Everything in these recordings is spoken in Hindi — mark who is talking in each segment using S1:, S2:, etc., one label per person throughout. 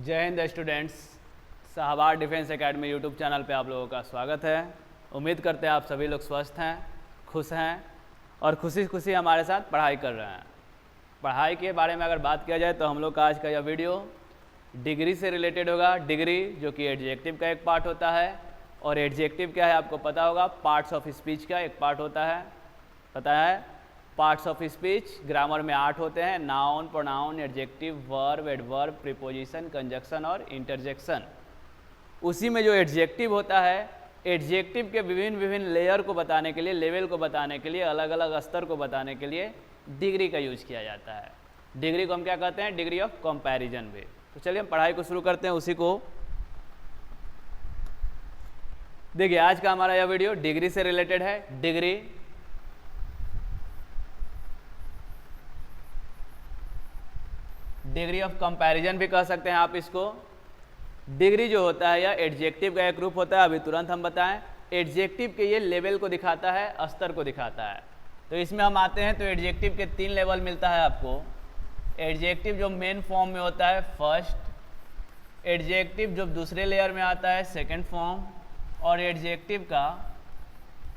S1: जय हिंद students. Shahbad defence academy YouTube channel पे आप लोगों का स्वागत है। उम्मीद करते हैं आप सभी लोग स्वस्थ हैं, खुश हैं और खुशी खुशी हमारे साथ पढ़ाई कर रहे हैं। पढ़ाई के बारे में अगर बात किया जाए तो हम लोग का आज का यह वीडियो डिग्री से रिलेटेड होगा। डिग्री जो कि एडजेक्टिव का एक पार्ट होता है, और एडजेक्टिव क्या है आपको पता होगा, पार्ट्स ऑफ स्पीच का एक पार्ट होता है। पता है पार्ट्स ऑफ स्पीच ग्रामर में 8 होते हैं: noun, pronoun, adjective, verb, adverb, preposition, conjunction और इंटरजेक्शन। उसी में जो एडजेक्टिव होता है, एडजेक्टिव के विभिन्न विभिन्न लेयर को बताने के लिए, लेवल को बताने के लिए, अलग अलग स्तर को बताने के लिए डिग्री का यूज किया जाता है। डिग्री को हम क्या कहते हैं? डिग्री ऑफ कंपैरिजन भी। तो चलिए हम पढ़ाई को शुरू करते हैं उसी को। देखिए आज का हमारा यह वीडियो डिग्री से रिलेटेड है। डिग्री ऑफ कंपैरिजन भी कह सकते हैं आप इसको। डिग्री जो होता है यह एडजेक्टिव का एक रूप होता है। अभी तुरंत हम बताएं, एडजेक्टिव के ये लेवल को दिखाता है, स्तर को दिखाता है। तो इसमें हम आते हैं तो एडजेक्टिव के 3 लेवल मिलता है आपको। एडजेक्टिव जो मेन फॉर्म में होता है फर्स्ट, एडजेक्टिव जो दूसरे लेयर में आता है सेकंड फॉर्म, और एडजेक्टिव का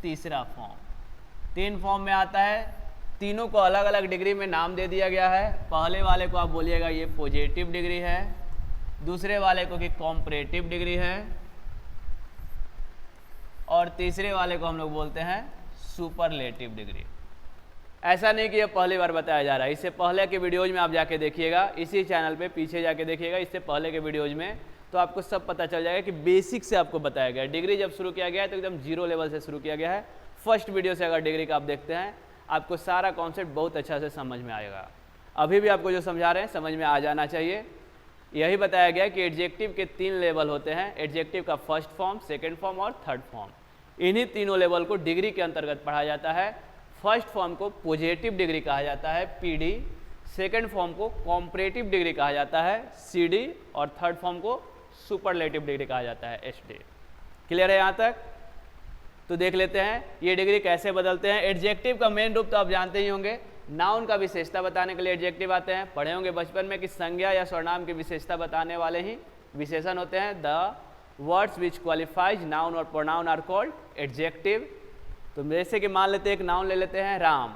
S1: तीसरा फॉर्म। 3 फॉर्म में आता है। तीनों को अलग अलग डिग्री में नाम दे दिया गया है। पहले वाले को आप बोलिएगा ये पॉजिटिव डिग्री है, दूसरे वाले को कि कॉम्परेटिव डिग्री है, और तीसरे वाले को हम लोग बोलते हैं सुपरलेटिव डिग्री। ऐसा नहीं कि ये पहली बार बताया जा रहा है, इससे पहले के वीडियोज में आप जाके देखिएगा, इसी चैनल पे पीछे जाके देखिएगा इससे पहले के वीडियोज में, तो आपको सब पता चल जाएगा कि बेसिक से आपको बताया गया है। डिग्री जब शुरू किया गया है तो एकदम 0 लेवल से शुरू किया गया है। फर्स्ट वीडियो से अगर डिग्री का आप देखते हैं, आपको सारा कॉन्सेप्ट बहुत अच्छा से समझ में आएगा। अभी भी आपको जो समझा रहे हैं समझ में आ जाना चाहिए। यही बताया गया कि एडजेक्टिव के 3 लेवल होते हैं। एडजेक्टिव का फर्स्ट फॉर्म, सेकंड फॉर्म और थर्ड फॉर्म। इन्हीं तीनों लेवल को डिग्री के अंतर्गत पढ़ा जाता है। फर्स्ट फॉर्म को पॉजिटिव डिग्री कहा जाता है, PD। सेकंड फॉर्म को कॉम्परेटिव डिग्री कहा जाता है, CD। और थर्ड फॉर्म को सुपरलेटिव डिग्री कहा जाता है, SD। क्लियर है यहाँ तक? तो देख लेते हैं ये डिग्री कैसे बदलते हैं। एडजेक्टिव का मेन रूप तो आप जानते ही होंगे। नाउन का विशेषता बताने के लिए एडजेक्टिव आते हैं। पढ़े होंगे बचपन में कि संज्ञा या सर्वनाम की विशेषता बताने वाले ही विशेषण होते हैं। The words which qualifies noun और प्रोनाउन आर कॉल्ड एडजेक्टिव। तो जैसे कि मान लेते हैं, एक नाउन ले लेते हैं राम।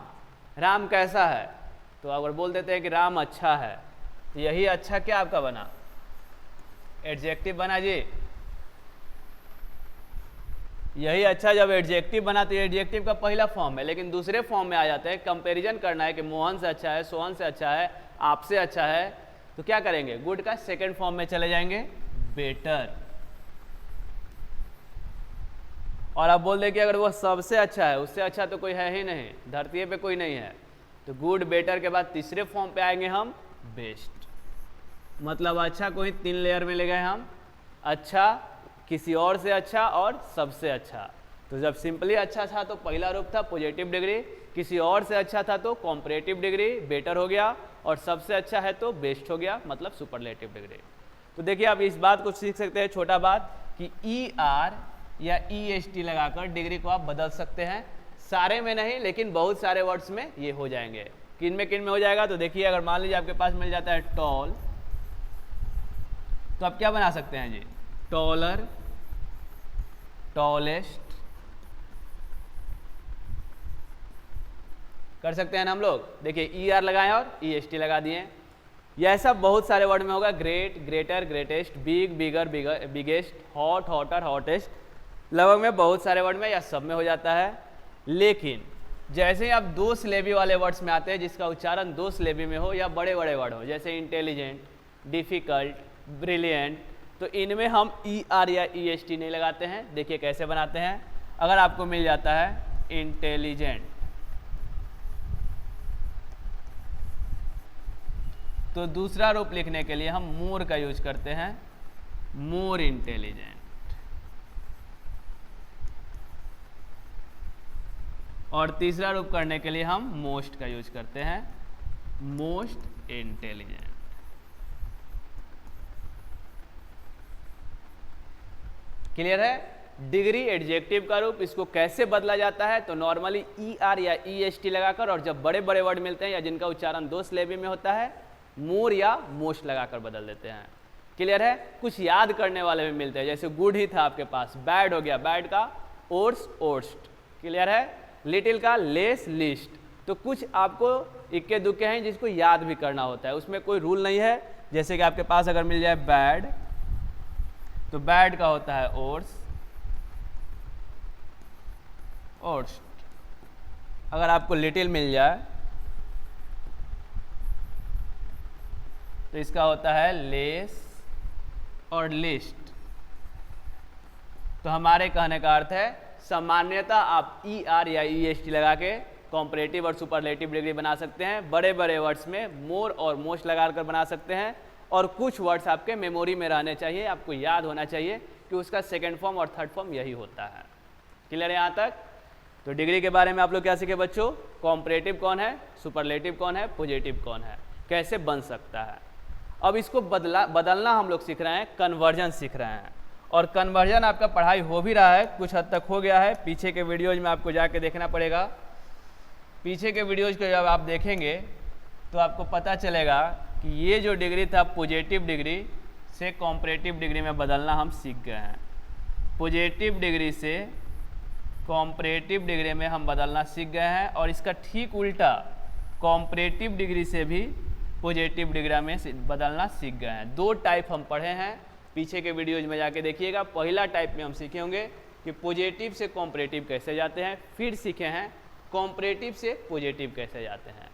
S1: राम कैसा है? तो अगर बोल देते हैं कि राम अच्छा है, तो यही अच्छा क्या आपका बना? एडजेक्टिव बना जी। यही अच्छा जब एडजेक्टिव बना तो एडजेक्टिव का पहला फॉर्म है, लेकिन दूसरे फॉर्म में आ जाते हैं। कंपैरिजन करना है कि मोहन से अच्छा है, सोहन से अच्छा है, आपसे अच्छा है, तो क्या करेंगे? गुड का सेकंड फॉर्म में चले जाएंगे, बेटर। और आप बोल दें कि अगर वो सबसे अच्छा है, उससे अच्छा तो कोई है ही नहीं, धरती पे कोई नहीं है, तो गुड बेटर के बाद तीसरे फॉर्म पे आएंगे हम, बेस्ट। मतलब अच्छा को ही 3 लेयर में ले गए हम। अच्छा, किसी और से अच्छा और सबसे अच्छा। तो जब सिंपली अच्छा था तो पहला रूप था पॉजिटिव डिग्री, किसी और से अच्छा था तो कॉम्परेटिव डिग्री, बेटर हो गया, और सबसे अच्छा है तो बेस्ट हो गया, मतलब सुपरलेटिव डिग्री। तो देखिए आप इस बात को सीख सकते हैं, छोटा बात, कि ER या EST लगाकर डिग्री को आप बदल सकते हैं। सारे में नहीं, लेकिन बहुत सारे वर्ड्स में ये हो जाएंगे। किन में हो जाएगा? तो देखिए अगर मान लीजिए आपके पास मिल जाता है टॉल, तो आप क्या बना सकते हैं जी? टॉलर, टॉलेस्ट कर सकते हैं ना हम लोग। देखिए ER लगाएं और EST लगा दिए। यह ऐसा बहुत सारे वर्ड में होगा। ग्रेट, ग्रेटर, ग्रेटेस्ट, बिग, बिगर, बिगेस्ट, हॉट, हॉटर, हॉटेस्ट, लगभग में बहुत सारे वर्ड में या सब में हो जाता है। लेकिन जैसे ही आप 2 सिलेबी वाले वर्ड्स में आते हैं, जिसका उच्चारण 2 सिलेबी में हो या बड़े बड़े वर्ड हो, जैसे इंटेलिजेंट, डिफिकल्ट, ब्रिलियंट, तो इनमें हम ER या EST नहीं लगाते हैं। देखिए कैसे बनाते हैं। अगर आपको मिल जाता है इंटेलिजेंट, तो दूसरा रूप लिखने के लिए हम मोर का यूज करते हैं, मोर इंटेलिजेंट। और तीसरा रूप करने के लिए हम मोस्ट का यूज करते हैं, मोस्ट इंटेलिजेंट। क्लियर है? डिग्री एडजेक्टिव का रूप, इसको कैसे बदला जाता है? तो नॉर्मली ER या EST लगाकर, और जब बड़े बड़े वर्ड मिलते हैं या जिनका उच्चारण 2 सिलेबी में होता है, मोर या मोस्ट लगाकर बदल देते हैं। क्लियर है। कुछ याद करने वाले भी मिलते हैं, जैसे गुड ही था आपके पास, बैड हो गया, बैड का ओट्स ओट्स्ट, क्लियर है। लिटिल का लेस लिस्ट। तो कुछ आपको इक्के दुक्के हैं जिसको याद भी करना होता है, उसमें कोई रूल नहीं है। जैसे कि आपके पास अगर मिल जाए बैड, तो बैड का होता है ओट्स ओट्स्ट। अगर आपको लिटिल मिल जाए तो इसका होता है लेस और लिस्ट। तो हमारे कहने का अर्थ है सामान्यतः आप ER या EST लगा के कॉम्परेटिव और सुपरलेटिव डिग्री बना सकते हैं। बड़े बड़े वर्ड्स में मोर और मोस्ट लगा कर बना सकते हैं, और कुछ वर्ड्स आपके मेमोरी में रहने चाहिए, आपको याद होना चाहिए कि उसका सेकेंड फॉर्म और थर्ड फॉर्म यही होता है। क्लियर है यहाँ तक। तो डिग्री के बारे में आप लोग क्या सीखे बच्चों, कॉम्परेटिव कौन है, सुपरलेटिव कौन है, पॉजिटिव कौन है, कैसे बन सकता है। अब इसको बदलना हम लोग सीख रहे हैं, कन्वर्जन सीख रहे हैं। और कन्वर्जन आपका पढ़ाई हो भी रहा है, कुछ हद तक हो गया है। पीछे के वीडियोज में आपको जाके देखना पड़ेगा। पीछे के वीडियोज को जब आप देखेंगे तो आपको पता चलेगा कि ये जो डिग्री था पॉजिटिव डिग्री से कॉम्परेटिव डिग्री में बदलना हम सीख गए हैं। पॉजिटिव डिग्री से कॉम्परेटिव डिग्री में हम बदलना सीख गए हैं, और इसका ठीक उल्टा कॉम्परेटिव डिग्री से भी पॉजिटिव डिग्री में बदलना सीख गए हैं। दो टाइप हम पढ़े हैं, पीछे के वीडियोज में जाके देखिएगा। पहला टाइप में हम सीखे होंगे कि पॉजिटिव से कॉम्परेटिव कैसे जाते हैं, फिर सीखे हैं कॉम्परेटिव से पॉजिटिव कैसे जाते हैं।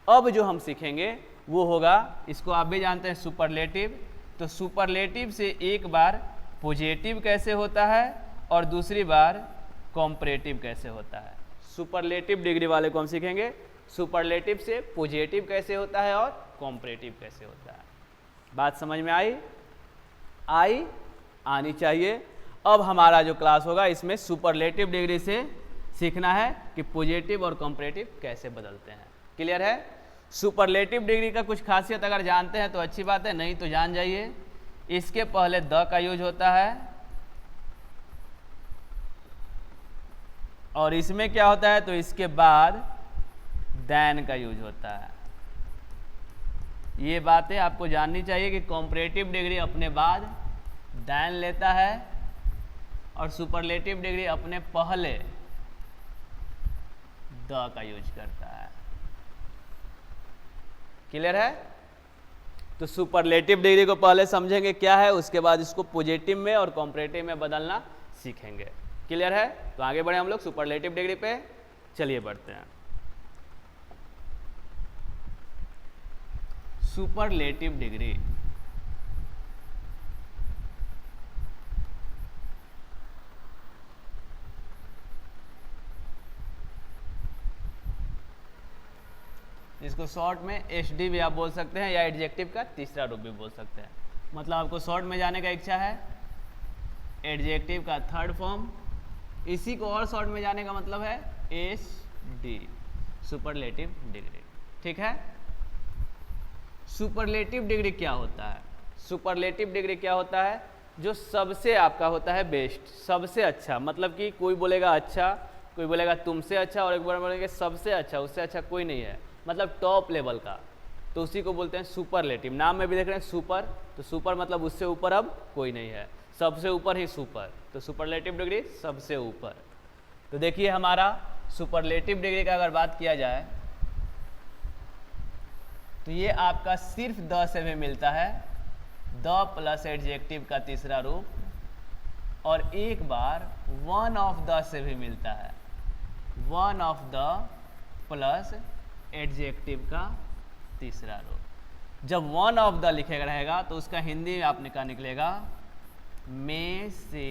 S1: अब जो हम सीखेंगे वो होगा, इसको आप भी जानते हैं, सुपरलेटिव। तो सुपरलेटिव से एक बार पॉजिटिव कैसे होता है और दूसरी बार कॉम्परेटिव कैसे होता है। सुपरलेटिव डिग्री वाले को हम सीखेंगे सुपरलेटिव से पॉजिटिव कैसे होता है और कॉम्परेटिव कैसे होता है। बात समझ में आई आनी चाहिए। अब हमारा जो क्लास होगा इसमें सुपरलेटिव डिग्री से सीखना है कि पॉजिटिव और कॉम्परेटिव कैसे बदलते हैं। क्लियर है। सुपरलेटिव डिग्री का कुछ खासियत अगर जानते हैं तो अच्छी बात है, नहीं तो जान जाइए। इसके पहले द का यूज होता है, और इसमें क्या होता है, तो इसके बाद देन का यूज होता है। ये बातें आपको जाननी चाहिए कि कॉम्परेटिव डिग्री अपने बाद देन लेता है और सुपरलेटिव डिग्री अपने पहले द का यूज करता है। क्लियर है। तो सुपरलेटिव डिग्री को पहले समझेंगे क्या है, उसके बाद इसको पॉजिटिव में और कॉम्परेटिव में बदलना सीखेंगे। क्लियर है। तो आगे बढ़े हम लोग सुपरलेटिव डिग्री पे, चलिए बढ़ते हैं। सुपरलेटिव डिग्री इसको शॉर्ट में HD भी आप बोल सकते हैं, या एडजेक्टिव का तीसरा रूप भी बोल सकते हैं। मतलब आपको शॉर्ट में जाने का इच्छा है, एडजेक्टिव का थर्ड फॉर्म, इसी को और शॉर्ट में जाने का मतलब है SD, सुपरलेटिव डिग्री। ठीक है। सुपरलेटिव डिग्री क्या होता है, सुपरलेटिव डिग्री क्या होता है, जो सबसे आपका होता है बेस्ट, सबसे अच्छा। मतलब कि कोई बोलेगा अच्छा, कोई बोलेगा तुमसे अच्छा, और एक बार बोलेंगे सबसे अच्छा, उससे अच्छा कोई नहीं है, मतलब टॉप लेवल का, तो उसी को बोलते हैं सुपरलेटिव। नाम में भी देख रहे हैं सुपर, तो सुपर मतलब उससे ऊपर अब कोई नहीं है, सबसे ऊपर ही सुपर, तो सुपरलेटिव डिग्री सबसे ऊपर। तो देखिए हमारा सुपरलेटिव डिग्री का अगर बात किया जाए तो ये आपका सिर्फ द से भी मिलता है, द प्लस एडजेक्टिव का तीसरा रूप, और एक बार वन ऑफ द से भी मिलता है, one of the plus adjective का तीसरा रूप। जब वन ऑफ द लिखेगा रहेगा तो उसका हिंदी आपने का निकलेगा में से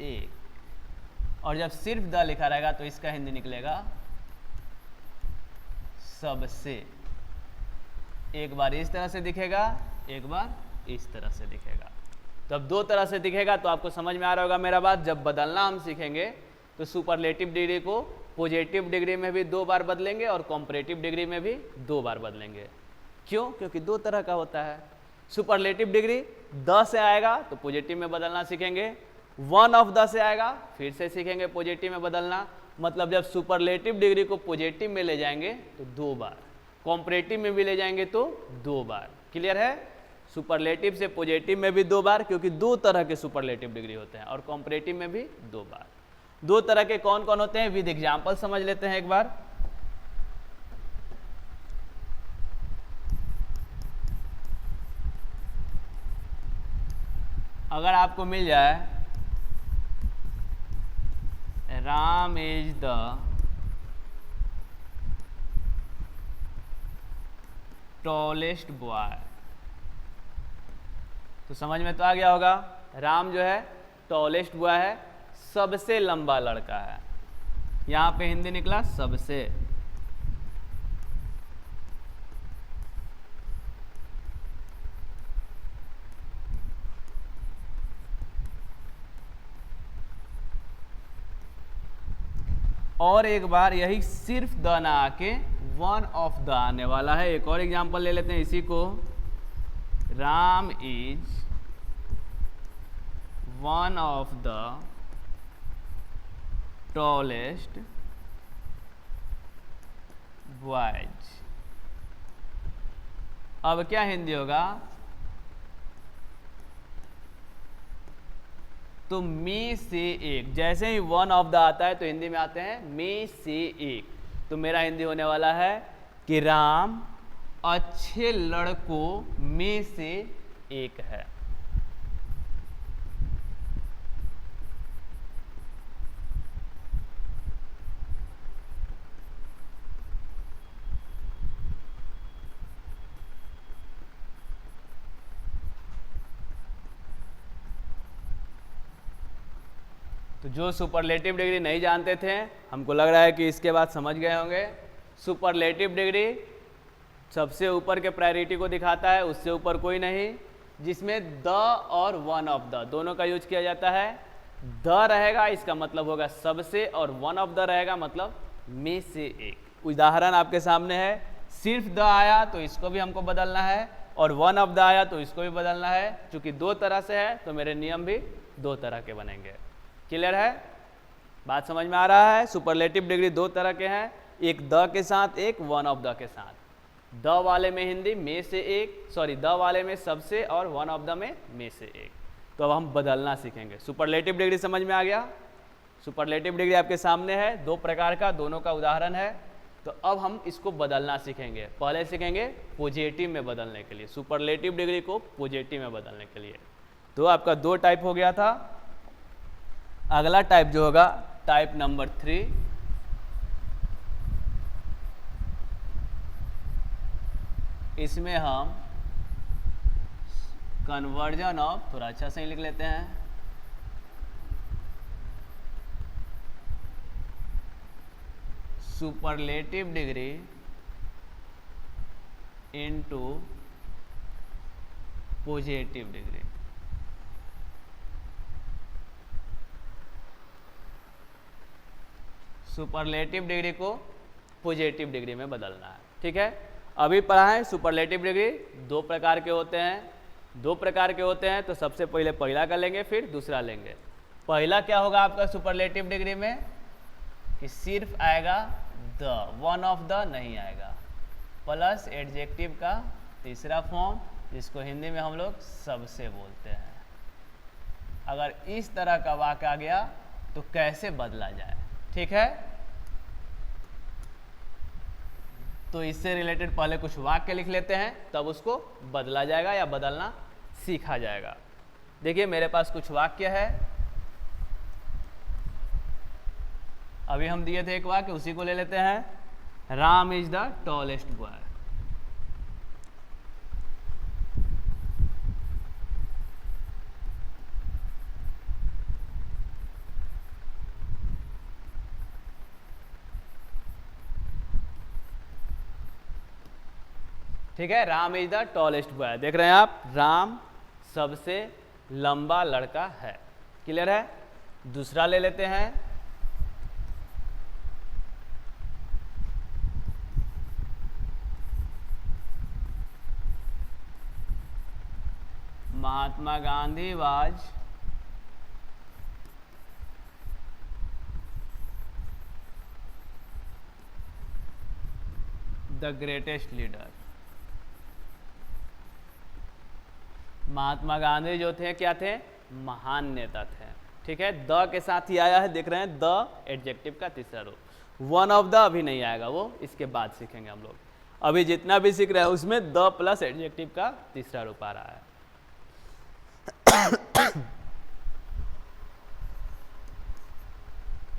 S1: एक, और जब सिर्फ द लिखा रहेगा तो इसका हिंदी निकलेगा सबसे। एक बार इस तरह से दिखेगा, एक बार इस तरह से दिखेगा। तो अब दो तरह से दिखेगा, तो आपको समझ में आ रहा होगा मेरा बात। जब बदलना हम सीखेंगे तो सुपरलेटिव डिग्री को पॉजिटिव डिग्री में भी 2 बार बदलेंगे और कॉम्परेटिव डिग्री में भी 2 बार बदलेंगे। क्यों? क्योंकि 2 तरह का होता है। सुपरलेटिव डिग्री द से आएगा तो पॉजिटिव में बदलना सीखेंगे, वन ऑफ द से आएगा फिर से सीखेंगे पॉजिटिव में बदलना। मतलब जब सुपरलेटिव डिग्री को पॉजिटिव में ले जाएंगे तो 2 बार, कॉम्परेटिव में भी ले जाएंगे तो 2 बार। क्लियर है। सुपरलेटिव से पॉजिटिव में भी 2 बार, क्योंकि 2 तरह के सुपरलेटिव डिग्री होते हैं, और कॉम्परेटिव में भी 2 बार। 2 तरह के कौन कौन होते हैं विद एग्जाम्पल समझ लेते हैं एक बार। अगर आपको मिल जाए Ram is the tallest boy, तो समझ में तो आ गया होगा, राम जो है टॉलेस्ट बॉय है, सबसे लंबा लड़का है। यहां पे हिंदी निकला सबसे। और एक बार यही सिर्फ द ना आके वन ऑफ द आने वाला है। एक और एग्जांपल ले लेते हैं इसी को, Ram is one of the tallest boys. अब क्या हिंदी होगा, तो मी से एक, जैसे ही वन ऑफ द आता है तो हिंदी में आते हैं मी से एक, तो मेरा हिंदी होने वाला है कि राम अच्छे लड़कों में से एक है। तो जो सुपरलेटिव डिग्री नहीं जानते थे, हमको लग रहा है कि इसके बाद समझ गए होंगे। सुपरलेटिव डिग्री सबसे ऊपर के प्रायोरिटी को दिखाता है, उससे ऊपर कोई नहीं, जिसमें द और वन ऑफ द दोनों का यूज किया जाता है। द रहेगा इसका मतलब होगा सबसे, और वन ऑफ द रहेगा मतलब में से एक। उदाहरण आपके सामने है, सिर्फ द आया तो इसको भी हमको बदलना है, और वन ऑफ द आया तो इसको भी बदलना है। चूंकि 2 तरह से है तो मेरे नियम भी 2 तरह के बनेंगे। क्लियर है, बात समझ में आ रहा है। सुपरलेटिव डिग्री 2 तरह के हैं, एक द के साथ, एक वन ऑफ द के साथ। द वाले में हिंदी में से एक, सॉरी द वाले में सबसे, और वन ऑफ द में से एक। तो अब हम बदलना सीखेंगे। सुपरलेटिव डिग्री समझ में आ गया। सुपरलेटिव डिग्री आपके सामने है, 2 प्रकार का, दोनों का उदाहरण है। तो अब हम इसको बदलना सीखेंगे। पहले सीखेंगे पॉजिटिव में बदलने के लिए, सुपरलेटिव डिग्री को पॉजिटिव में बदलने के लिए। तो आपका 2 टाइप हो गया था। अगला टाइप जो होगा टाइप नंबर 3, इसमें हम कन्वर्जन ऑफ, थोड़ा अच्छा से ही लिख लेते हैं, superlative degree into positive degree. Superlative degree को पॉजिटिव डिग्री में बदलना है। ठीक है, अभी पढ़ा है सुपरलेटिव डिग्री 2 प्रकार के होते हैं। 2 प्रकार के होते हैं, तो सबसे पहले पहला का लेंगे, फिर दूसरा लेंगे। पहला क्या होगा आपका सुपरलेटिव डिग्री में, कि सिर्फ आएगा द, वन ऑफ द नहीं आएगा, प्लस एडजेक्टिव का तीसरा फॉर्म, जिसको हिंदी में हम लोग सबसे बोलते हैं। अगर इस तरह का वाक्य आ गया तो कैसे बदला जाए, ठीक है। तो इससे रिलेटेड पहले कुछ वाक्य लिख लेते हैं, तब उसको बदला जाएगा या बदलना सीखा जाएगा। देखिए मेरे पास कुछ वाक्य है, अभी हम दिए थे एक वाक्य, उसी को ले लेते हैं। Ram is the tallest boy. ठीक है, Ram is the tallest boy. देख रहे हैं आप, राम सबसे लंबा लड़का है। क्लियर है। दूसरा ले लेते हैं, Mahatma Gandhi was the greatest leader. Mahatma Gandhi जो थे क्या थे, महान नेता थे। ठीक है, द के साथ ही आया है, देख रहे हैं, द एडजेक्टिव का तीसरा रूप। वन ऑफ द अभी नहीं आएगा, वो इसके बाद सीखेंगे हम लोग। अभी जितना भी सीख रहे हैं उसमें द प्लस एडजेक्टिव का तीसरा रूप आ रहा है।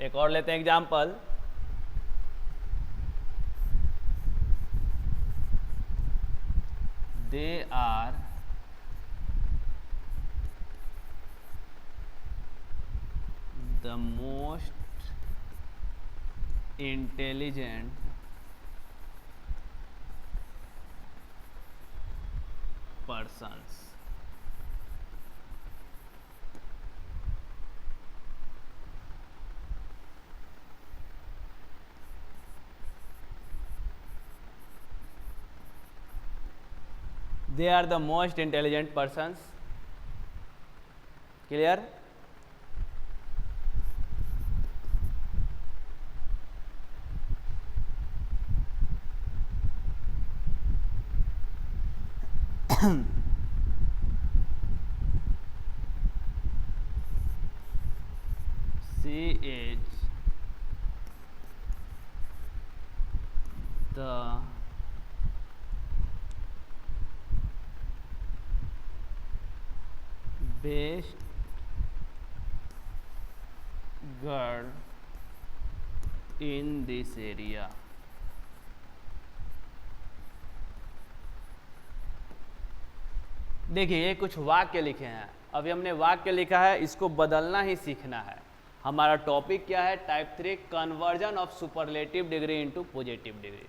S1: एक और लेते हैं example. They are the most intelligent persons। They are the most intelligent persons। Clear? She is the best girl in this area। देखिए ये कुछ वाक्य लिखे हैं, अभी हमने वाक्य लिखा है, इसको बदलना ही सीखना है। हमारा टॉपिक क्या है, type 3 conversion of superlative degree into positive degree.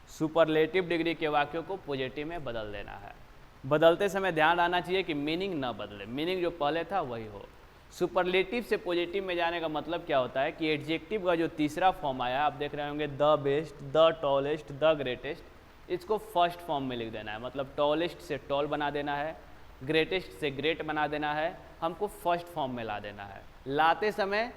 S1: Superlative degree के वाक्यों को पॉजिटिव में बदल देना है। बदलते समय ध्यान आना चाहिए कि मीनिंग ना बदले, मीनिंग जो पहले था वही हो। सुपरलेटिव से पॉजिटिव में जाने का मतलब क्या होता है कि एडजेक्टिव का जो तीसरा फॉर्म आया, आप देख रहे होंगे, the best, the tallest, the greatest, इसको फर्स्ट फॉर्म में लिख देना है। मतलब टॉलेस्ट से टॉल बना देना है, ग्रेटेस्ट से ग्रेट बना देना है, हमको फर्स्ट फॉर्म में ला देना है। लाते समय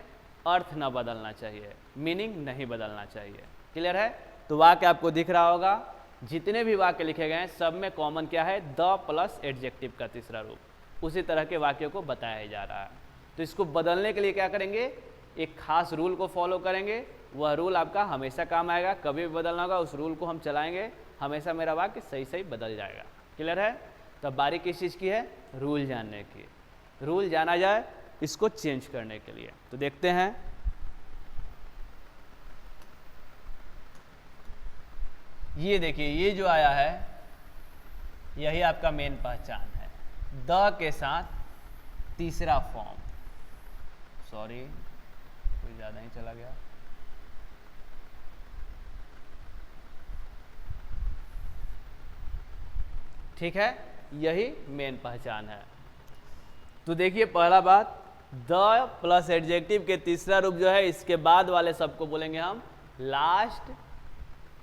S1: अर्थ न बदलना चाहिए, मीनिंग नहीं बदलना चाहिए। क्लियर है? तो वाक्य आपको दिख रहा होगा, जितने भी वाक्य लिखे गए हैं सब में कॉमन क्या है, द प्लस एडजेक्टिव का तीसरा रूप। उसी तरह के वाक्यों को बताया जा रहा है। तो इसको बदलने के लिए क्या करेंगे, एक खास रूल को फॉलो करेंगे। वह रूल आपका हमेशा काम आएगा, कभी भी बदलना होगा उस रूल को हम चलाएंगे, हमेशा मेरा वाक्य सही सही बदल जाएगा। क्लियर है? तब बारी किस चीज़ की है, रूल जानने की। रूल जाना जाए इसको चेंज करने के लिए। तो देखते हैं, ये देखिए, ये जो आया है यही आपका मेन पहचान है, द के साथ तीसरा फॉर्म। सॉरी कोई ज़्यादा ही चला गया। ठीक है, यही मेन पहचान है। तो देखिए पहला बात, द प्लस एडजेक्टिव के तीसरा रूप जो है, इसके बाद वाले सबको बोलेंगे हम last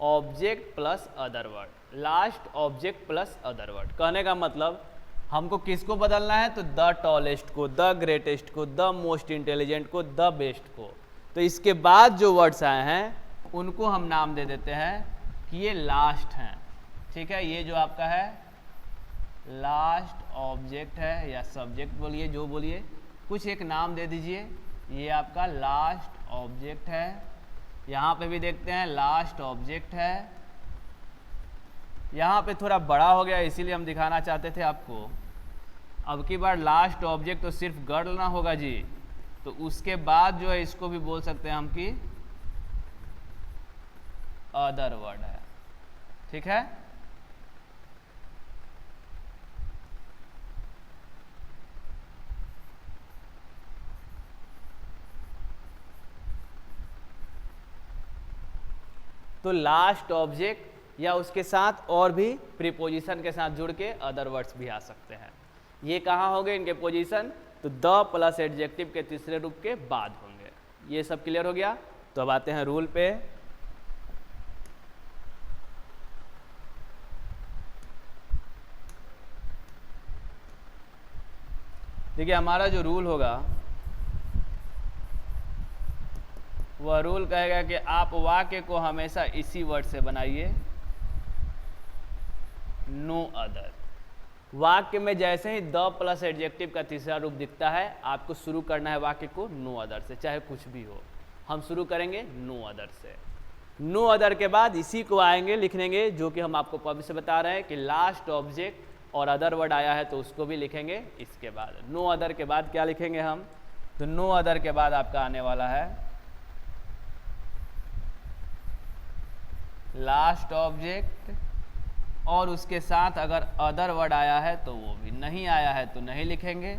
S1: object plus other word. Last object plus other word कहने का मतलब हमको किसको बदलना है, तो द टॉलेस्ट को, द ग्रेटेस्ट को, द मोस्ट इंटेलिजेंट को, द बेस्ट को। तो इसके बाद जो वर्ड्स आए हैं उनको हम नाम दे देते हैं कि ये लास्ट हैं। ठीक है, ये जो आपका है लास्ट ऑब्जेक्ट है या सब्जेक्ट बोलिए, जो बोलिए, कुछ एक नाम दे दीजिए। ये आपका लास्ट ऑब्जेक्ट है। यहाँ पे भी देखते हैं लास्ट ऑब्जेक्ट है। यहाँ पे थोड़ा बड़ा हो गया इसीलिए हम दिखाना चाहते थे आपको। अब की बार लास्ट ऑब्जेक्ट तो सिर्फ गर्ल ना होगा जी, तो उसके बाद जो है इसको भी बोल सकते हैं हम कि अदर वर्ड है। ठीक है, तो लास्ट ऑब्जेक्ट या उसके साथ और भी प्रीपोजिशन के साथ जुड़ के अदर वर्ड्स भी आ सकते हैं। ये कहाँ होंगे इनके पोजीशन, तो द प्लस एडजेक्टिव के तीसरे रूप के बाद होंगे। ये सब क्लियर हो गया। तो अब आते हैं रूल पे। देखिए हमारा जो रूल होगा वह रूल कहेगा कि आप वाक्य को हमेशा इसी वर्ड से बनाइए, नो अदर। वाक्य में जैसे ही द प्लस एडजेक्टिव का तीसरा रूप दिखता है आपको शुरू करना है वाक्य को नो अदर से, चाहे कुछ भी हो। हम शुरू करेंगे नो अदर से। नो अदर के बाद इसी को आएंगे लिखेंगे जो कि हम आपको पहले से बता रहे हैं कि लास्ट ऑब्जेक्ट और अदर वर्ड आया है तो उसको भी लिखेंगे इसके बाद। नो अदर के बाद क्या लिखेंगे हम, तो नो अदर के बाद आपका आने वाला है लास्ट ऑब्जेक्ट और उसके साथ अगर अदर वर्ड आया है तो वो भी, नहीं आया है तो नहीं लिखेंगे,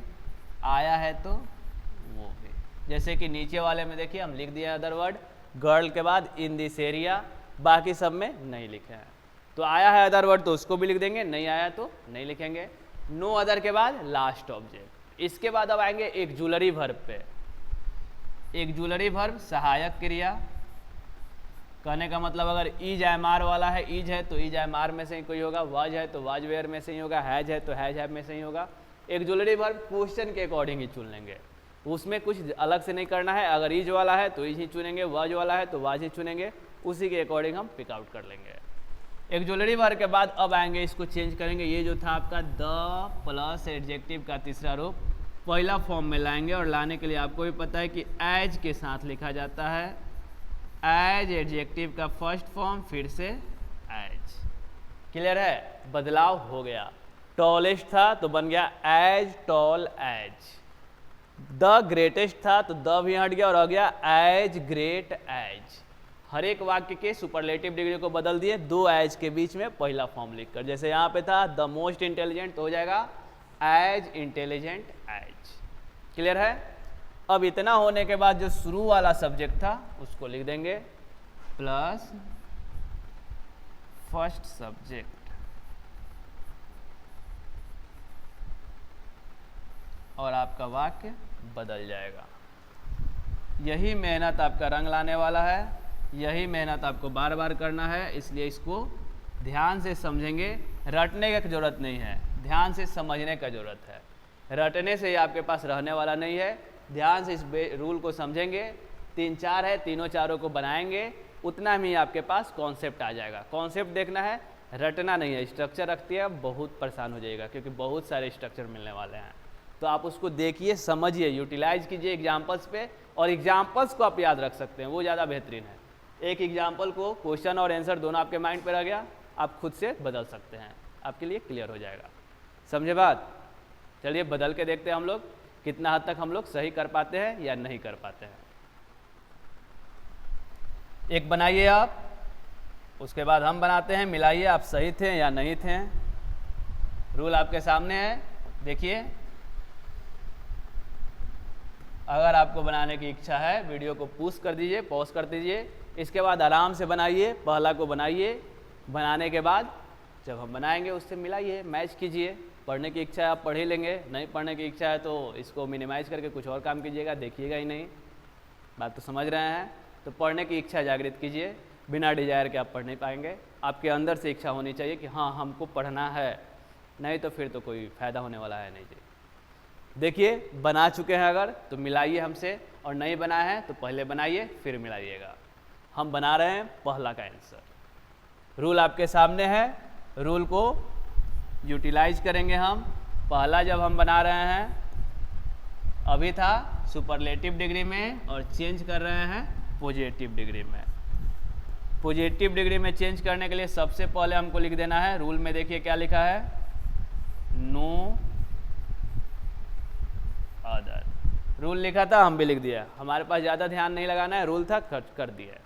S1: आया है तो वो भी। जैसे कि नीचे वाले में देखिए हम लिख दिए अदर वर्ड, गर्ल के बाद इन दिस एरिया, बाकी सब में नहीं लिखे हैं। तो आया है अदर वर्ड तो उसको भी लिख देंगे, नहीं आया तो नहीं लिखेंगे। नो अदर के बाद लास्ट ऑब्जेक्ट। इसके बाद अब आएंगे एक जुलरी वर्ब पे। एक जुलरी वर्ब सहायक क्रिया, कहने का मतलब अगर इज एम आर वाला है, इज है तो इज एम आर में से ही कोई होगा, वाज है तो वाज वेयर में से ही होगा, हैज है तो हैज हैव में से ही होगा। एक जुलरी वर्ब क्वेश्चन के अकॉर्डिंग ही चुन लेंगे, उसमें कुछ अलग से नहीं करना है। अगर इज वाला है तो इज ही चुनेंगे, वाज वाला है तो वाज ही चुनेंगे, उसी के अकॉर्डिंग हम पिक आउट कर लेंगे। एक जुलरी वर्ब के बाद अब आएंगे, इसको चेंज करेंगे। ये जो था आपका द प्लस एडजेक्टिव का तीसरा रूप पहला फॉर्म में लाएंगे, और लाने के लिए आपको भी पता है कि एज के साथ लिखा जाता है। एज एडजेक्टिव का फर्स्ट फॉर्म फिर से एज। क्लियर है, बदलाव हो गया। टॉलेस्ट था तो बन गया as tall as. The greatest था तो द भी हट गया और आ गया एज ग्रेट एज। हर एक वाक्य के सुपरलेटिव डिग्री को बदल दिए दो एज के बीच में पहला फॉर्म लिखकर। जैसे यहाँ पे था द मोस्ट इंटेलिजेंट तो हो जाएगा एज इंटेलिजेंट एज। क्लियर है। अब इतना होने के बाद जो शुरू वाला सब्जेक्ट था उसको लिख देंगे प्लस फर्स्ट सब्जेक्ट, और आपका वाक्य बदल जाएगा। यही मेहनत आपका रंग लाने वाला है, यही मेहनत आपको बार बार करना है, इसलिए इसको ध्यान से समझेंगे। रटने की जरूरत नहीं है, ध्यान से समझने का जरूरत है। रटने से ही आपके पास रहने वाला नहीं है। ध्यान से इस रूल को समझेंगे। 3 4 है, तीनों चारों को बनाएंगे, उतना में ही आपके पास कॉन्सेप्ट आ जाएगा। कॉन्सेप्ट देखना है, रटना नहीं है। स्ट्रक्चर रखती है बहुत परेशान हो जाएगा, क्योंकि बहुत सारे स्ट्रक्चर मिलने वाले हैं। तो आप उसको देखिए, समझिए, यूटिलाइज कीजिए एग्जाम्पल्स पे, और एग्जाम्पल्स को आप याद रख सकते हैं, वो ज़्यादा बेहतरीन है। एक एग्जाम्पल को क्वेश्चन और आंसर दोनों आपके माइंड पर आ गया, आप खुद से बदल सकते हैं, आपके लिए क्लियर हो जाएगा। समझे बात। चलिए बदल के देखते हैं हम लोग कितना हद तक हम लोग सही कर पाते हैं या नहीं कर पाते हैं। एक बनाइए आप, उसके बाद हम बनाते हैं, मिलाइए आप सही थे या नहीं थे। रूल आपके सामने है, देखिए। अगर आपको बनाने की इच्छा है वीडियो को पुश कर दीजिए, पॉज कर दीजिए, इसके बाद आराम से बनाइए। पहला को बनाइए, बनाने के बाद जब हम बनाएंगे उससे मिलाइए, मैच कीजिए। पढ़ने की इच्छा है आप पढ़ ही लेंगे, नहीं पढ़ने की इच्छा है तो इसको मिनिमाइज करके कुछ और काम कीजिएगा, देखिएगा ही नहीं। बात तो समझ रहे हैं। तो पढ़ने की इच्छा जागृत कीजिए, बिना डिजायर के आप पढ़ नहीं पाएंगे। आपके अंदर से इच्छा होनी चाहिए कि हाँ हमको पढ़ना है, नहीं तो फिर तो कोई फ़ायदा होने वाला है नहीं जी। देखिए बना चुके हैं अगर तो मिलाइए हमसे, और नहीं बनाए हैं तो पहले बनाइए फिर मिलाइएगा। हम बना रहे हैं पहला का आंसर। रूल आपके सामने है, रूल को यूटिलाइज करेंगे हम। पहला जब हम बना रहे हैं, अभी था सुपरलेटिव डिग्री में और चेंज कर रहे हैं पॉजिटिव डिग्री में। पॉजिटिव डिग्री में चेंज करने के लिए सबसे पहले हमको लिख देना है, रूल में देखिए क्या लिखा है, नो अदर। रूल लिखा था, हम भी लिख दिया। हमारे पास ज़्यादा ध्यान नहीं लगाना है, रूल था खर्च कर दिया।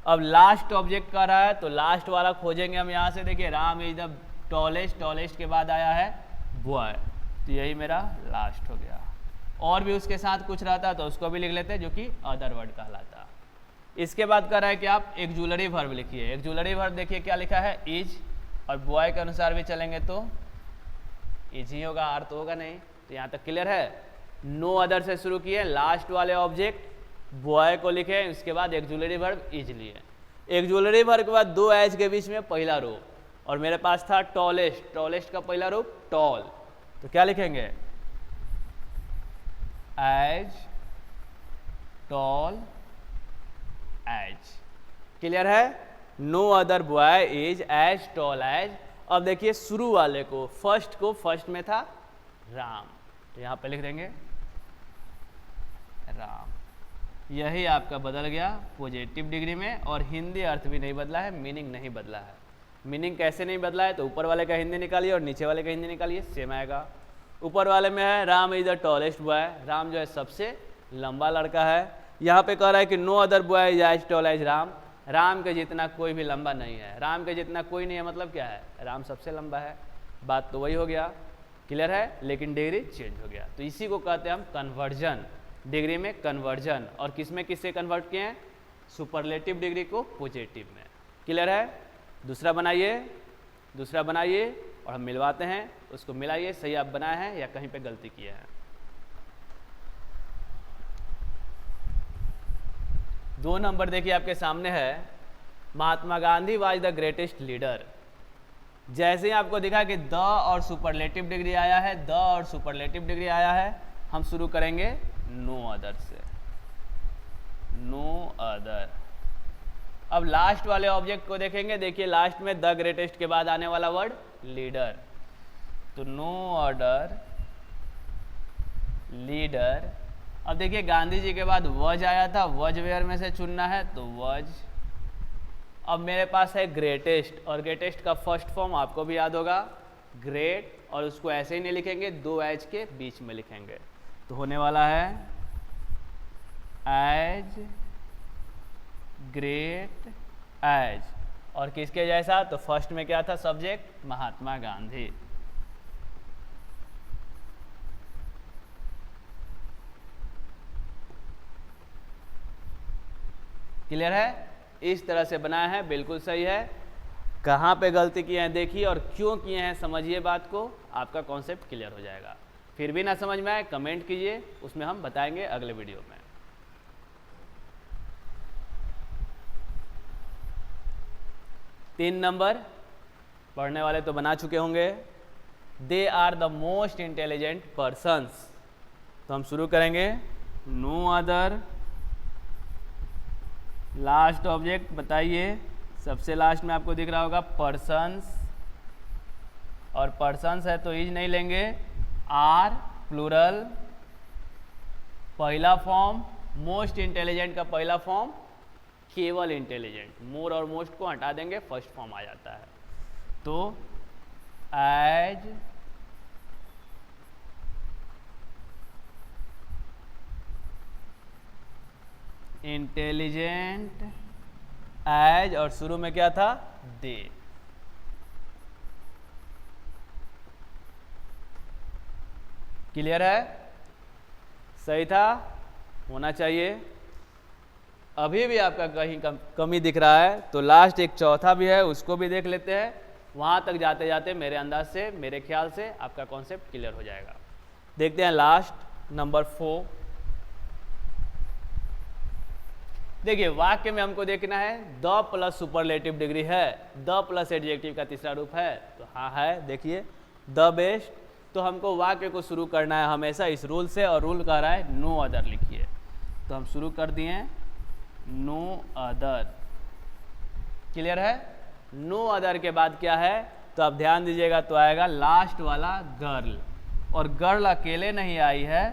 S1: अब लास्ट ऑब्जेक्ट का रहा है तो लास्ट वाला खोजेंगे हम यहाँ से। देखिए Ram is the tallest, tallest के बाद आया है बॉय, तो यही मेरा लास्ट हो गया। और भी उसके साथ कुछ रहता तो उसको भी लिख लेते, जो कि अदर वर्ड कहलाता। इसके बाद कर रहा है कि आप एक जुलरी वर्ब लिखिए। एक जुलरी वर्ब देखिए क्या लिखा है, इज, और बॉय के अनुसार भी चलेंगे तो इज ही होगा, आर तो होगा नहीं। तो यहाँ तक क्लियर है। नो अदर से शुरू किए, लास्ट वाले ऑब्जेक्ट बॉय को लिखे, उसके बाद एक जुलरी वर्ब इज लिए। एक जुलरी वर्ब के बाद दो एज के बीच में पहला रूप, और मेरे पास था टॉलेस्ट, टॉलेस्ट का पहला रूप टॉल, तो क्या लिखेंगे, एज टॉल एज। क्लियर है। No other boy is as tall as अब देखिए शुरू वाले को, फर्स्ट में था राम, तो यहाँ पे लिख देंगे राम। यही आपका बदल गया पॉजिटिव डिग्री में, और हिंदी अर्थ भी नहीं बदला है, मीनिंग नहीं बदला है। मीनिंग कैसे नहीं बदला है, तो ऊपर वाले का हिंदी निकालिए और नीचे वाले का हिंदी निकालिए, सेम आएगा। ऊपर वाले में है Ram is the tallest boy, Ram जो है सबसे लंबा लड़का है। यहाँ पे कह रहा है कि no other boy is as tall as Ram, Ram के जितना कोई भी लंबा नहीं है। राम के जितना कोई नहीं है मतलब क्या है, राम सबसे लंबा है। बात तो वही हो गया, क्लियर है, लेकिन डिग्री चेंज हो गया। तो इसी को कहते हैं हम कन्वर्जन, डिग्री में कन्वर्जन। और किस में किससे कन्वर्ट किए हैं, सुपरलेटिव डिग्री को पॉजिटिव में। क्लियर है। दूसरा बनाइए और हम मिलवाते हैं, उसको मिलाइए, सही आप बनाए हैं या कहीं पे गलती किए हैं। 2 नंबर देखिए आपके सामने है, Mahatma Gandhi was the greatest leader. जैसे ही आपको दिखा कि द और सुपरलेटिव डिग्री आया है, द और सुपरलेटिव डिग्री आया है, हम शुरू करेंगे नो अदर से, नो अदर। अब लास्ट वाले ऑब्जेक्ट को देखेंगे, देखिए लास्ट में द ग्रेटेस्ट के बाद आने वाला वर्ड लीडर, तो नो अदर लीडर। अब देखिए गांधी जी के बाद वज आया था, वज वेयर में से चुनना है तो वज। अब मेरे पास है ग्रेटेस्ट, और ग्रेटेस्ट का फर्स्ट फॉर्म आपको भी याद होगा ग्रेट, और उसको ऐसे ही नहीं लिखेंगे, 2 एज के बीच में लिखेंगे, तो होने वाला है एज ग्रेट एज। और किसके जैसा, तो फर्स्ट में क्या था सब्जेक्ट, महात्मा गांधी। क्लियर है, इस तरह से बनाया है, बिल्कुल सही है। कहाँ पे गलती किए हैं देखिए, और क्यों किए हैं समझिए बात को, आपका कॉन्सेप्ट क्लियर हो जाएगा। फिर भी ना समझ में आए कमेंट कीजिए, उसमें हम बताएंगे अगले वीडियो में। तीन नंबर पढ़ने वाले तो बना चुके होंगे, they are the most intelligent persons, तो हम शुरू करेंगे नो अदर। लास्ट ऑब्जेक्ट बताइए, सबसे लास्ट में आपको दिख रहा होगा पर्सन्स, और पर्सन्स है तो इज नहीं लेंगे, आर प्लूरल, पहला फॉर्म मोस्ट इंटेलिजेंट का पहला फॉर्म केवल इंटेलिजेंट, मोर और मोस्ट को हटा देंगे, फर्स्ट फॉर्म आ जाता है, तो एज इंटेलिजेंट एज, और शुरू में क्या था दे। क्लियर है, सही था, होना चाहिए। अभी भी आपका कहीं कमी दिख रहा है तो लास्ट एक चौथा भी है, उसको भी देख लेते हैं। वहां तक जाते जाते मेरे अंदाज से, मेरे ख्याल से आपका कॉन्सेप्ट क्लियर हो जाएगा। देखते हैं लास्ट नंबर 4। देखिए वाक्य में हमको देखना है द प्लस सुपरलेटिव डिग्री है, द प्लस एडजेक्टिव का तीसरा रूप है, तो हाँ है। देखिए द बेस्ट, तो हमको वाक्य को शुरू करना है हमेशा इस रूल से, और रूल कह रहा है नो अदर लिखिए, तो हम शुरू कर दिए नो अदर। क्लियर है, नो अदर के बाद क्या है, तो आप ध्यान दीजिएगा, तो आएगा लास्ट वाला गर्ल, और गर्ल अकेले नहीं आई है,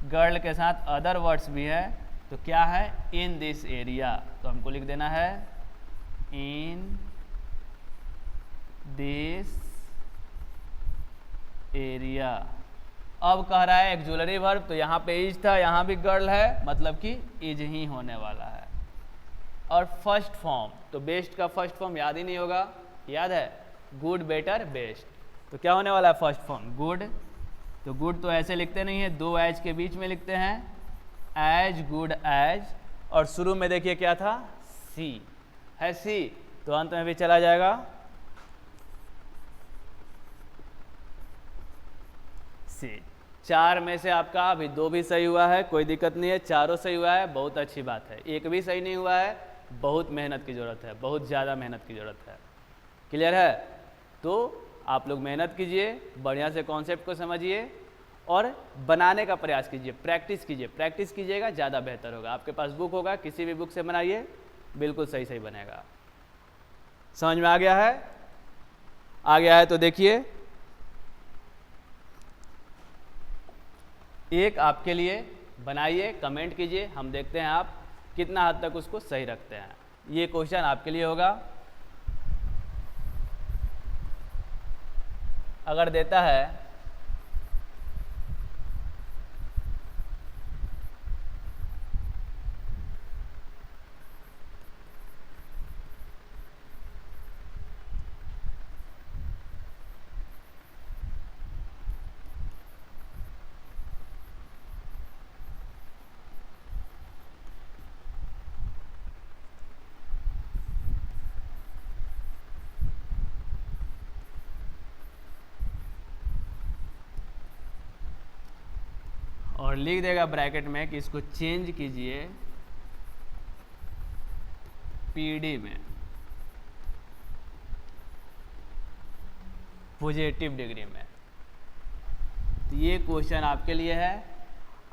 S1: गर्ल के साथ अदर वर्ड्स भी है, तो क्या है इन दिस एरिया, तो हमको लिख देना है इन दिस एरिया। अब कह रहा है एक ज्वेलरी वर्ब, तो यहाँ पे इज था, यहाँ भी गर्ल है, मतलब कि इज ही होने वाला है। और फर्स्ट फॉर्म, तो बेस्ट का फर्स्ट फॉर्म याद ही नहीं होगा, याद है गुड बेटर बेस्ट, तो क्या होने वाला है फर्स्ट फॉर्म गुड, तो गुड तो ऐसे लिखते नहीं है, 2 एज के बीच में लिखते हैं, एज गुड एज, और शुरू में देखिए क्या था सी है, सी तो अंत में भी चला जाएगा सी। 4 में से आपका अभी 2 भी सही हुआ है, कोई दिक्कत नहीं है, चारों सही हुआ है, बहुत अच्छी बात है। एक भी सही नहीं हुआ है, बहुत मेहनत की ज़रूरत है, बहुत ज़्यादा मेहनत की ज़रूरत है। क्लियर है, तो आप लोग मेहनत कीजिए, बढ़िया से कॉन्सेप्ट को समझिए और बनाने का प्रयास कीजिए, प्रैक्टिस कीजिए, प्रैक्टिस कीजिएगा ज़्यादा बेहतर होगा। आपके पास बुक होगा, किसी भी बुक से बनाइए, बिल्कुल सही सही बनेगा। समझ में आ गया है? आ गया है तो देखिए, एक आपके लिए बनाइए, कमेंट कीजिए, हम देखते हैं आप कितना हद तक उसको सही रखते हैं। ये क्वेश्चन आपके लिए होगा। अगर देता है और लिख देगा ब्रैकेट में कि इसको चेंज कीजिए पीडी में, पॉजिटिव डिग्री में। तो ये क्वेश्चन आपके लिए है।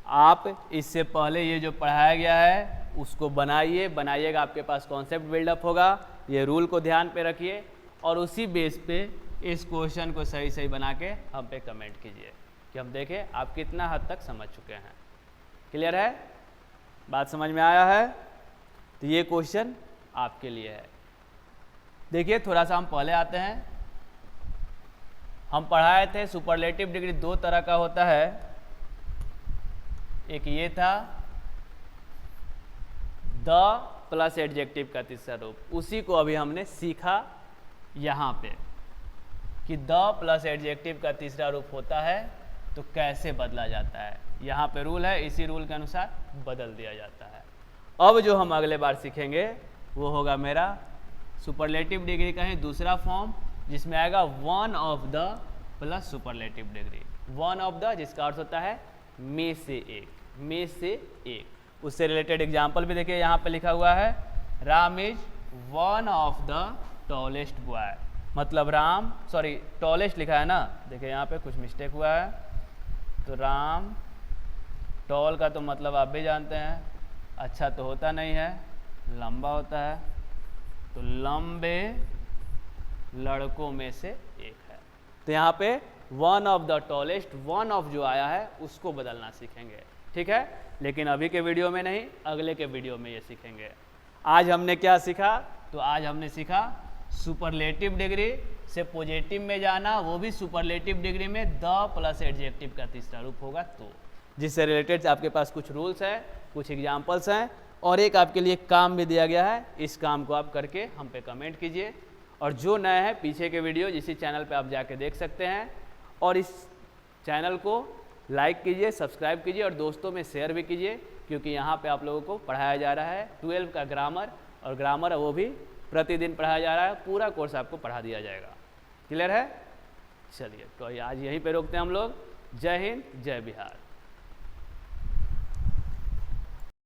S1: आप इससे पहले ये जो पढ़ाया गया है उसको बनाइए, बनाइएगा, आपके पास कॉन्सेप्ट बिल्डअप होगा। ये रूल को ध्यान पे रखिए और उसी बेस पे इस क्वेश्चन को सही सही बना के हम पे कमेंट कीजिए कि हम देखें आप कितना हद तक समझ चुके हैं। क्लियर है? बात समझ में आया है? तो ये क्वेश्चन आपके लिए है। देखिए थोड़ा सा हम पहले आते हैं। हम पढ़ाए थे सुपरलेटिव डिग्री दो तरह का होता है। एक ये था द प्लस एडजेक्टिव का तीसरा रूप, उसी को अभी हमने सीखा यहाँ पे कि द प्लस एडजेक्टिव का तीसरा रूप होता है तो कैसे बदला जाता है। यहाँ पे रूल है, इसी रूल के अनुसार बदल दिया जाता है। अब जो हम अगले बार सीखेंगे वो होगा मेरा सुपरलेटिव डिग्री का ही दूसरा फॉर्म, जिसमें आएगा one of the plus superlative degree. One of the जिसका अर्थ होता है में से एक, में से एक। उससे रिलेटेड एग्जाम्पल भी देखिए यहाँ पे लिखा हुआ है, Ram is one of the tallest boy. मतलब राम, सॉरी टॉलेस्ट लिखा है ना, देखिए यहाँ पे कुछ मिस्टेक हुआ है। तो राम, टॉल का तो मतलब आप भी जानते हैं, अच्छा तो होता नहीं है, लंबा होता है। तो लंबे लड़कों में से एक है। तो यहाँ पे one of the tallest, one of जो आया है उसको बदलना सीखेंगे, ठीक है। लेकिन अभी के वीडियो में नहीं, अगले के वीडियो में ये सीखेंगे। आज हमने क्या सीखा? तो आज हमने सीखा सुपरलेटिव डिग्री से पॉजिटिव में जाना, वो भी सुपरलेटिव डिग्री में द प्लस एडजेक्टिव का तीसरा रूप होगा। तो जिससे रिलेटेड आपके पास कुछ रूल्स हैं, कुछ एग्जाम्पल्स हैं और एक आपके लिए काम भी दिया गया है। इस काम को आप करके हम पे कमेंट कीजिए। और जो नया है, पीछे के वीडियो इसी चैनल पे आप जाके देख सकते हैं। और इस चैनल को लाइक कीजिए, सब्सक्राइब कीजिए और दोस्तों में शेयर भी कीजिए, क्योंकि यहाँ पे आप लोगों को पढ़ाया जा रहा है 12 का ग्रामर, और ग्रामर वो भी प्रतिदिन पढ़ाया जा रहा है। पूरा कोर्स आपको पढ़ा दिया जाएगा। क्लियर है? चलिए तो आज यहीं पे रोकते हैं हम लोग। जय हिंद, जय बिहार।